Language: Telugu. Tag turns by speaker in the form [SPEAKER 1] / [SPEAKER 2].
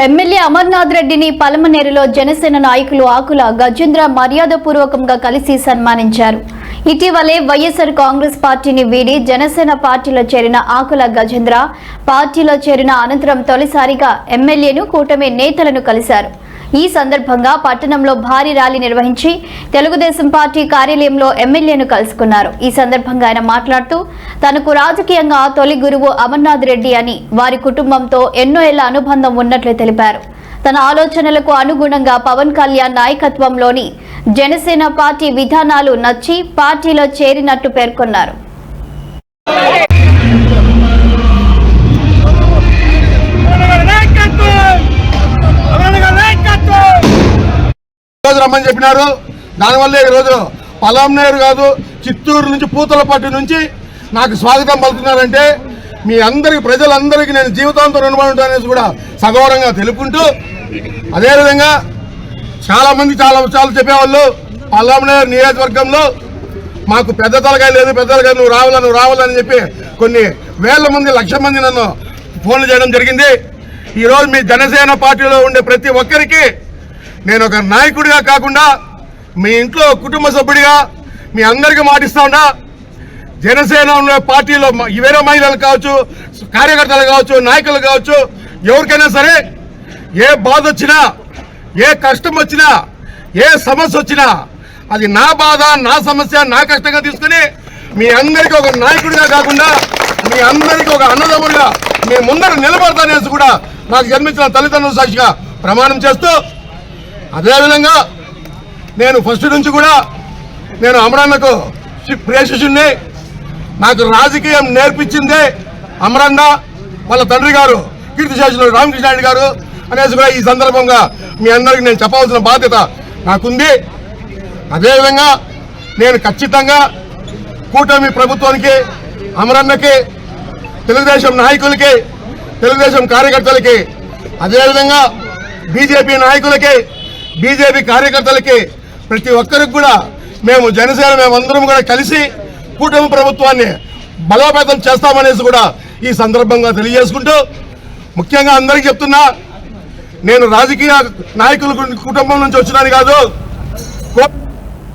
[SPEAKER 1] ఎమ్మెల్యే అమర్నాథ్ రెడ్డిని పలమనేరులో జనసేన నాయకులు ఆకుల గజేంద్ర మర్యాదపూర్వకంగా కలిసి సన్మానించారు. ఇటీవలే వైఎస్ఆర్ కాంగ్రెస్ పార్టీని వీడి జనసేన పార్టీలో చేరిన ఆకుల గజేంద్ర పార్టీలో చేరిన అనంతరం తొలిసారిగా ఎమ్మెల్యేను కూటమి నేతలను కలిశారు. ఈ సందర్భంగా పట్టణంలో భారీ ర్యాలీ నిర్వహించి తెలుగుదేశం పార్టీ కార్యాలయంలో ఎమ్మెల్యేను కలుసుకున్నారు. ఈ సందర్భంగా ఆయన మాట్లాడుతూ తనకు రాజకీయంగా తొలి గురువు అమర్నాథ్ రెడ్డి అని, వారి కుటుంబంతో ఎన్నో ఏళ్ల అనుబంధం ఉన్నట్లు తెలిపారు. తన ఆలోచనలకు అనుగుణంగా పవన్ కళ్యాణ్ నాయకత్వంలోని జనసేన పార్టీ విధానాలు నచ్చి పార్టీలో చేరినట్టు పేర్కొన్నారు.
[SPEAKER 2] రమ్మని చెప్పినారు. దానివల్ల ఈరోజు పలమనేరు కాదు, చిత్తూరు నుంచి పూతలపట్టు నుంచి నాకు స్వాగతం పలుకుతున్నారంటే మీ అందరికి, ప్రజలందరికీ నేను జీవితాంతం రుణపడి ఉంటాననేసి కూడా సగౌరవంగా తెలుపుకుంటూ, అదేవిధంగా చాలామంది చాలా చెప్పేవాళ్ళు పలమనేరు నియోజకవర్గంలో మాకు పెద్ద తలకాయ లేదు, పెద్ద తలకాయ నువ్వు రావాలని చెప్పి కొన్ని వేల మంది, లక్ష మంది నన్ను ఫోన్లు చేయడం జరిగింది. ఈరోజు మీ జనసేన పార్టీలో ఉండే ప్రతి ఒక్కరికి నేను ఒక నాయకుడిగా కాకుండా మీ ఇంట్లో కుటుంబ సభ్యుడిగా మీ అందరికీ మాటిస్తా ఉన్నా. జనసేన పార్టీలో వేరే మహిళలు కావచ్చు, కార్యకర్తలు కావచ్చు, నాయకులు కావచ్చు, ఎవరికైనా సరే ఏ బాధ వచ్చినా, ఏ కష్టం వచ్చినా, ఏ సమస్య వచ్చినా అది నా బాధ, నా సమస్య, నా కష్టంగా తీసుకుని మీ అందరికీ ఒక నాయకుడిగా కాకుండా మీ అందరికీ ఒక అన్నదమ్ముడిగా మీ ముందర నిలబడతానేసి కూడా నాకు జన్మించిన తల్లిదండ్రుల సాక్షిగా ప్రమాణం చేస్తూ, అదేవిధంగా నేను ఫస్ట్ నుంచి కూడా నేను అమరన్నకు ప్రియ శిష్యుణ్ణి. నాకు రాజకీయం నేర్పించిందే అమరన్న, వాళ్ళ తండ్రి గారు కీర్తిశేషులు రామకృష్ణారెడ్డి గారు అనేసి కూడా ఈ సందర్భంగా మీ అందరికీ నేను చెప్పవలసిన బాధ్యత నాకుంది. అదేవిధంగా నేను ఖచ్చితంగా కూటమి ప్రభుత్వానికి, అమరన్నకి, తెలుగుదేశం నాయకులకి, తెలుగుదేశం కార్యకర్తలకి, అదేవిధంగా బీజేపీ నాయకులకి, బీజేపీ కార్యకర్తలకి, ప్రతి ఒక్కరికి కూడా మేమందరం కూడా కలిసి కూటమి ప్రభుత్వాన్ని బలోపేతం చేస్తామనేసి కూడా ఈ సందర్భంగా తెలియజేసుకుంటూ, ముఖ్యంగా అందరికీ చెప్తున్నా, నేను రాజకీయ నాయకుల కుటుంబం నుంచి వచ్చినాను కాదు.